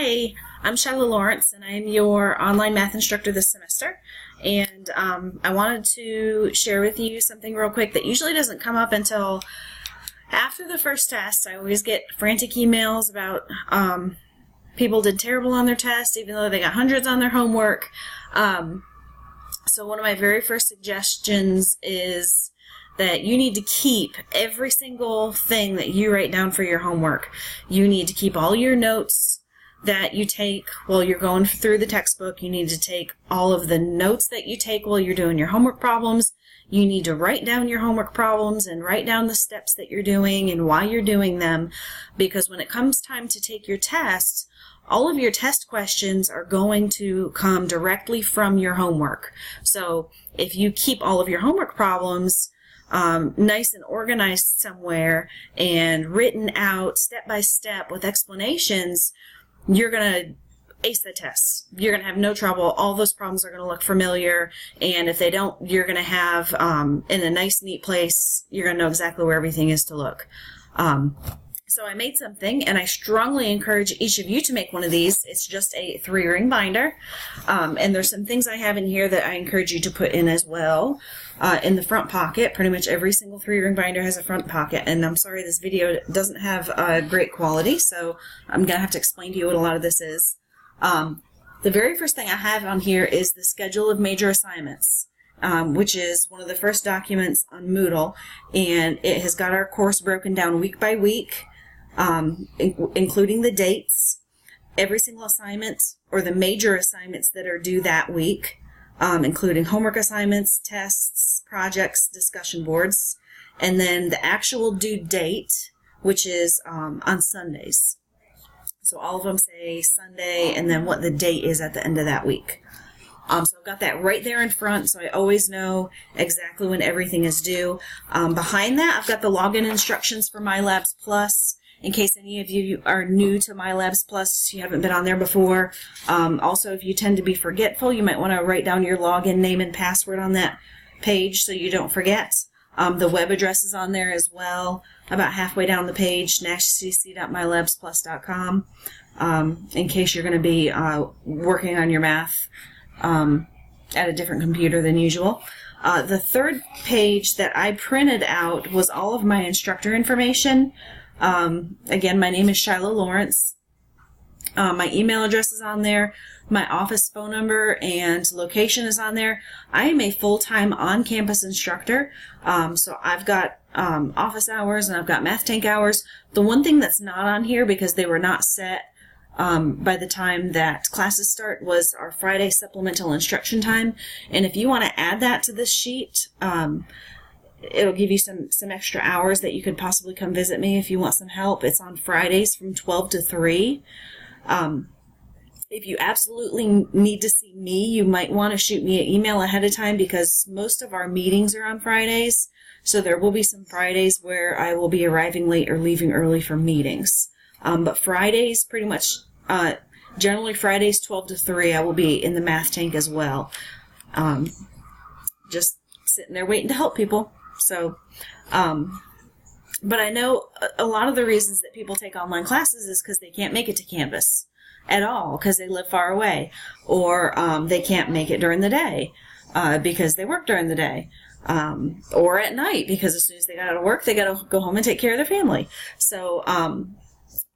Hi, I'm Shiloh Lawrence, and I'm your online math instructor this semester. And I wanted to share with you something real quick that usually doesn't come up until after the first test. I always get frantic emails about people did terrible on their test, even though they got hundreds on their homework. So one of my very first suggestions is that you need to keep every single thing that you write down for your homework. You need to keep all your notes that you take while you're going through the textbook. You need to take all of the notes that you take while you're doing your homework problems. You need to write down your homework problems and write down the steps that you're doing and why you're doing them, because when it comes time to take your test, all of your test questions are going to come directly from your homework. So if you keep all of your homework problems nice and organized somewhere and written out step by step with explanations, you're going to ace the test. You're going to have no trouble. All those problems are going to look familiar, and if they don't, you're going to have in a nice, neat place, you're going to know exactly where everything is to look. So I made something, and I strongly encourage each of you to make one of these. It's just a 3-ring binder, and there's some things I have in here that I encourage you to put in as well. In the front pocket, pretty much every single 3-ring binder has a front pocket, and I'm sorry this video doesn't have great quality, so I'm going to have to explain to you what a lot of this is. The very first thing I have on here is the schedule of major assignments. Which is one of the first documents on Moodle, and it has got our course broken down week by week, including the dates, every single assignment, or the major assignments that are due that week, including homework assignments, tests, projects, discussion boards, and then the actual due date, which is on Sundays. So all of them say Sunday, and then what the date is at the end of that week. So I've got that right there in front, so I always know exactly when everything is due. Behind that, I've got the login instructions for MyLabs Plus, in case any of you are new to MyLabs Plus, you haven't been on there before. Also, if you tend to be forgetful, you might want to write down your login name and password on that page so you don't forget. The web address is on there as well, about halfway down the page, nashcc.mylabsplus.com, in case you're going to be working on your math at a different computer than usual. The third page that I printed out was all of my instructor information. Again, my name is Shiloh Lawrence. My email address is on there. My office phone number and location is on there. I am a full-time on-campus instructor, so I've got office hours and I've got math tank hours. The one thing that's not on here, because they were not set by the time that classes start, was our Friday supplemental instruction time. And if you want to add that to this sheet, it'll give you some extra hours that you could possibly come visit me if you want some help. It's on Fridays from 12 to 3. If you absolutely need to see me, you might want to shoot me an email ahead of time, because most of our meetings are on Fridays. So there will be some Fridays where I will be arriving late or leaving early for meetings. But Fridays, pretty much, generally Fridays 12 to 3, I will be in the math tank as well. Just sitting there waiting to help people. So, but I know a lot of the reasons that people take online classes is because they can't make it to campus at all because they live far away, or they can't make it during the day because they work during the day, or at night because as soon as they got out of work, they got to go home and take care of their family. So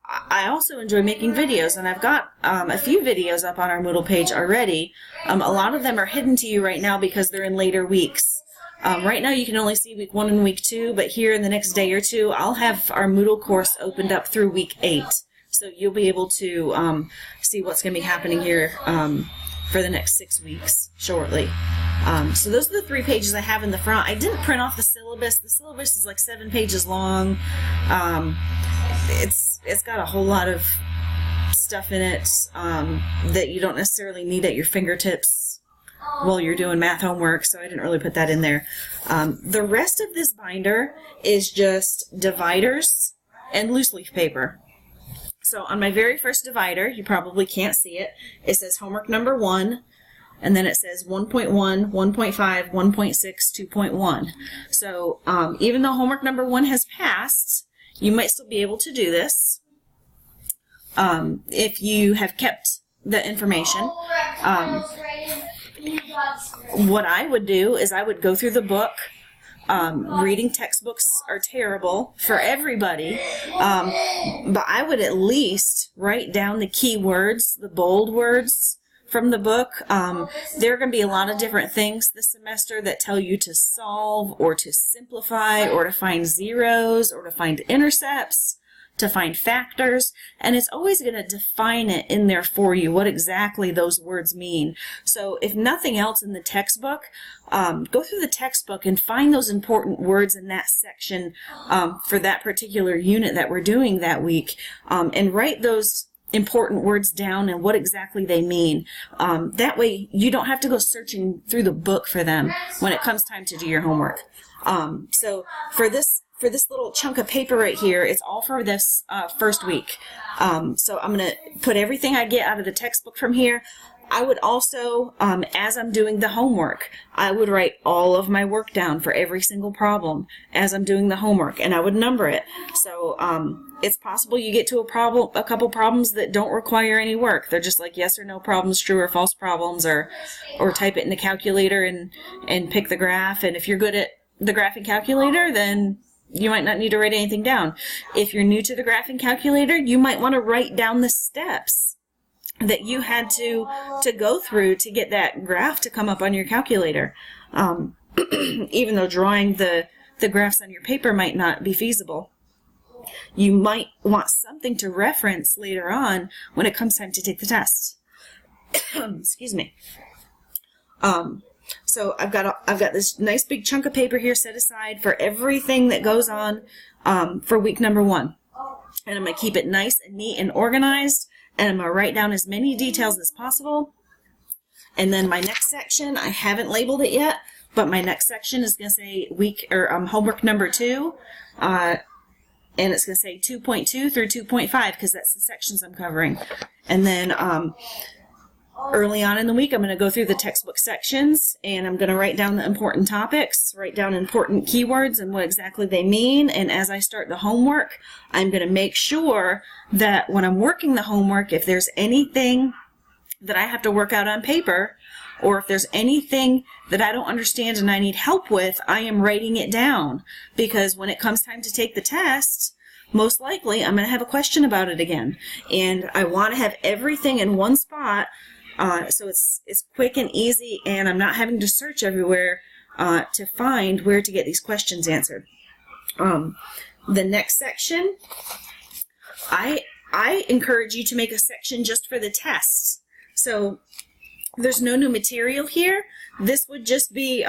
I also enjoy making videos, and I've got a few videos up on our Moodle page already. A lot of them are hidden to you right now because they're in later weeks. Right now you can only see week 1 and week 2, but here in the next day or two, I'll have our Moodle course opened up through week 8. So you'll be able to see what's going to be happening here for the next 6 weeks shortly. So those are the 3 pages I have in the front. I didn't print off the syllabus. The syllabus is like 7 pages long. It's got a whole lot of stuff in it that you don't necessarily need at your fingertips while you're doing math homework, so I didn't really put that in there. The rest of this binder is just dividers and loose leaf paper. So on my very first divider, you probably can't see it, it says homework number 1, and then it says 1.1, 1.5, 1.6, 2.1. So even though homework number 1 has passed, you might still be able to do this. if you have kept the information. What I would do is I would go through the book. Reading textbooks are terrible for everybody, but I would at least write down the key words, the bold words from the book. There are going to be a lot of different things this semester that tell you to solve or to simplify or to find zeros or to find intercepts, to find factors, and it's always going to define it in there for you, what exactly those words mean. So if nothing else in the textbook, go through the textbook and find those important words in that section for that particular unit that we're doing that week, and write those important words down and what exactly they mean. That way you don't have to go searching through the book for them when it comes time to do your homework. So for this little chunk of paper right here, it's all for this first week. So I'm going to put everything I get out of the textbook from here. I would also, as I'm doing the homework, I would write all of my work down for every single problem as I'm doing the homework, and I would number it. So it's possible you get to a couple problems that don't require any work. They're just like yes or no problems, true or false problems, or type it in the calculator and pick the graph. And if you're good at the graphing calculator, then you might not need to write anything down. If you're new to the graphing calculator, you might want to write down the steps that you had to go through to get that graph to come up on your calculator. Even though drawing the graphs on your paper might not be feasible, you might want something to reference later on when it comes time to take the test. Excuse me. So I've got this nice big chunk of paper here set aside for everything that goes on for week number 1. And I'm going to keep it nice and neat and organized, and I'm going to write down as many details as possible. And then my next section, I haven't labeled it yet, but my next section is going to say homework number 2, and it's going to say 2.2 through 2.5 because that's the sections I'm covering. And then early on in the week, I'm going to go through the textbook sections, and I'm going to write down the important topics, write down important keywords and what exactly they mean. And as I start the homework, I'm going to make sure that when I'm working the homework, if there's anything that I have to work out on paper, or if there's anything that I don't understand and I need help with, I am writing it down. Because when it comes time to take the test, most likely I'm going to have a question about it again. And I want to have everything in one spot, so it's quick and easy, and I'm not having to search everywhere to find where to get these questions answered. The next section, I encourage you to make a section just for the tests. So there's no new material here. This would just be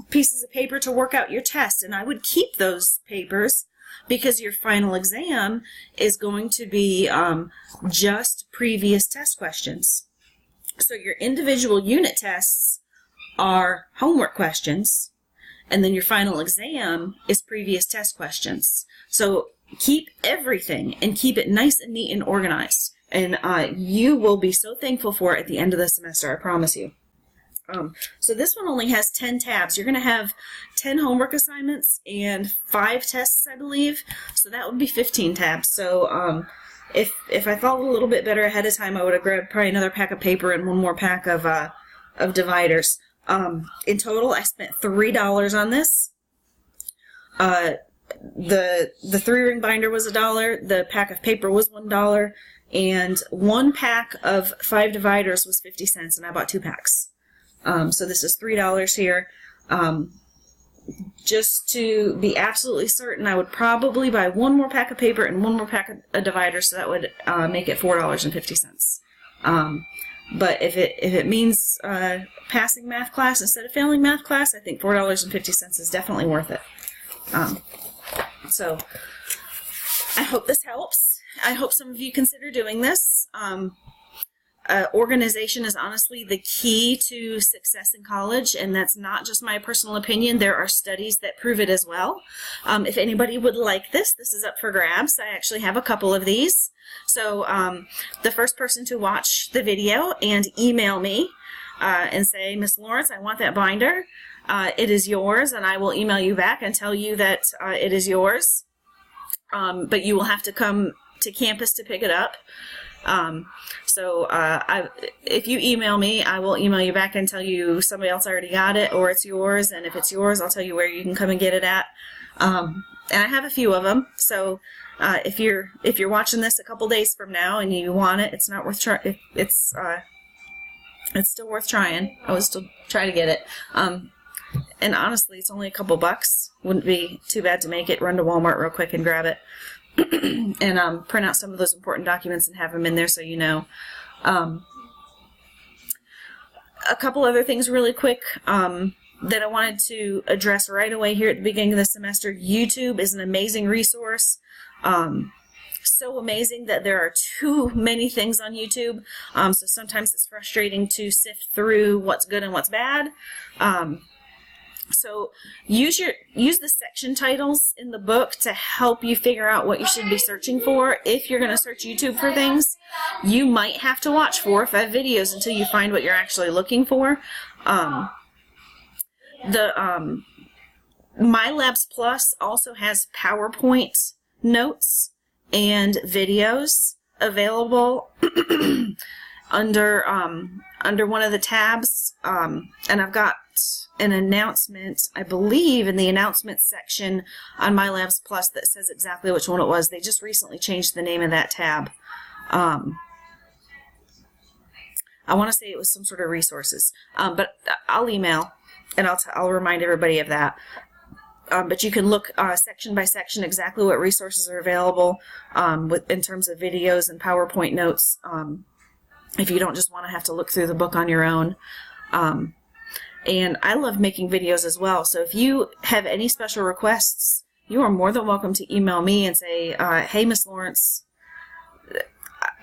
pieces of paper to work out your test, and I would keep those papers because your final exam is going to be just previous test questions. So your individual unit tests are homework questions, and then your final exam is previous test questions. So keep everything and keep it nice and neat and organized, and you will be so thankful for it at the end of the semester, I promise you. So this one only has 10 tabs. You're going to have 10 homework assignments and 5 tests, I believe, so that would be 15 tabs. So If I thought a little bit better ahead of time, I would have grabbed probably another pack of paper and one more pack of dividers. In total, I spent $3 on this. The 3-ring binder was $1. The pack of paper was $1, and one pack of 5 dividers was 50 cents, and I bought 2 packs. So this is $3 here. Just to be absolutely certain, I would probably buy one more pack of paper and one more pack of dividers, so that would make it $4.50. But if it means passing math class instead of failing math class, I think $4.50 is definitely worth it. So I hope this helps. I hope some of you consider doing this. Organization is honestly the key to success in college, and that's not just my personal opinion. There are studies that prove it as well. If anybody would like this is up for grabs. I actually have a couple of these. So the first person to watch the video and email me and say, Miss Lawrence, I want that binder, it is yours, and I will email you back and tell you that it is yours. But you will have to come to campus to pick it up. If you email me, I will email you back and tell you somebody else already got it or it's yours. And if it's yours, I'll tell you where you can come and get it at. And I have a few of them. So if you're watching this a couple days from now and you want it, it's not worth trying. It's still worth trying. I would still try to get it. And honestly, it's only a couple bucks. Wouldn't be too bad to make it. Run to Walmart real quick and grab it. And print out some of those important documents and have them in there so you know. A couple other things really quick that I wanted to address right away here at the beginning of the semester. YouTube is an amazing resource. So amazing that there are too many things on YouTube. So sometimes it's frustrating to sift through what's good and what's bad. So use the section titles in the book to help you figure out what you should be searching for. If you're going to search YouTube for things, you might have to watch 4 or 5 videos until you find what you're actually looking for. MyLabs Plus also has PowerPoint notes and videos available under one of the tabs, and I've got an announcement, I believe, in the announcements section on MyLabs Plus that says exactly which one it was. They just recently changed the name of that tab. I want to say it was some sort of resources, but I'll email and I'll remind everybody of that. But you can look section by section exactly what resources are available in terms of videos and PowerPoint notes, if you don't just want to have to look through the book on your own. And I love making videos as well, so if you have any special requests, you are more than welcome to email me and say, hey, Miss Lawrence,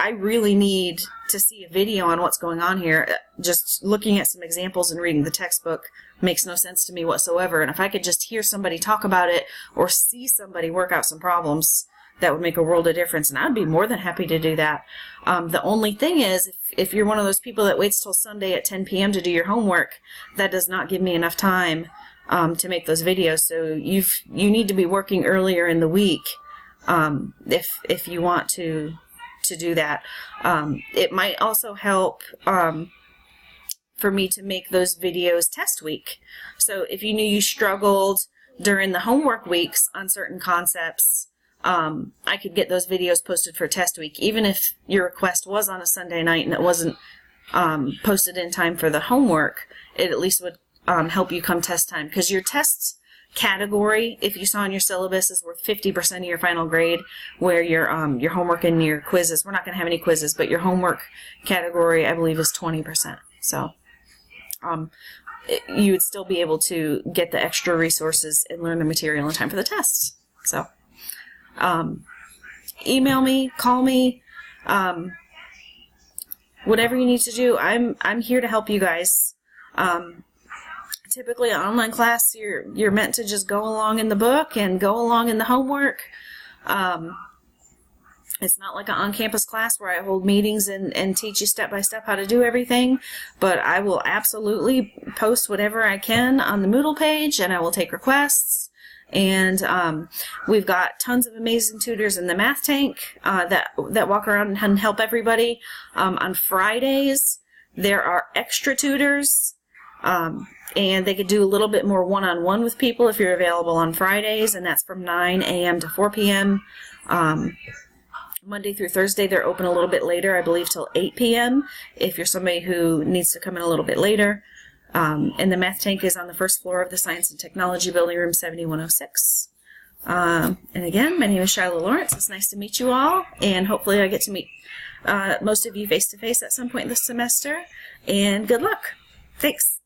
I really need to see a video on what's going on here. Just looking at some examples and reading the textbook makes no sense to me whatsoever, and if I could just hear somebody talk about it or see somebody work out some problems, that would make a world of difference, and I'd be more than happy to do that. The only thing is, if you're one of those people that waits till Sunday at 10 p.m. to do your homework, that does not give me enough time to make those videos. So you need to be working earlier in the week if you want to do that. It might also help for me to make those videos test week. So if you knew you struggled during the homework weeks on certain concepts, I could get those videos posted for test week. Even if your request was on a Sunday night and it wasn't posted in time for the homework, it at least would help you come test time. Because your test category, if you saw in your syllabus, is worth 50% of your final grade, where your homework and your quizzes, we're not going to have any quizzes, but your homework category, I believe, is 20%. So you would still be able to get the extra resources and learn the material in time for the tests. So email me, call me, whatever you need to do. I'm here to help you guys. Typically, an online class, you're meant to just go along in the book and go along in the homework. It's not like an on-campus class where I hold meetings and teach you step by step how to do everything, but I will absolutely post whatever I can on the Moodle page, and I will take requests. And we've got tons of amazing tutors in the Math Tank that walk around and help everybody. On Fridays, there are extra tutors, and they could do a little bit more one-on-one with people if you're available on Fridays, and that's from 9 a.m. to 4 p.m. Monday through Thursday, they're open a little bit later, I believe till 8 p.m. if you're somebody who needs to come in a little bit later. And the Math Tank is on the first floor of the Science and Technology Building, room 7106. And again, my name is Shiloh Lawrence. It's nice to meet you all, and hopefully I get to meet most of you face-to-face at some point this semester. And good luck. Thanks.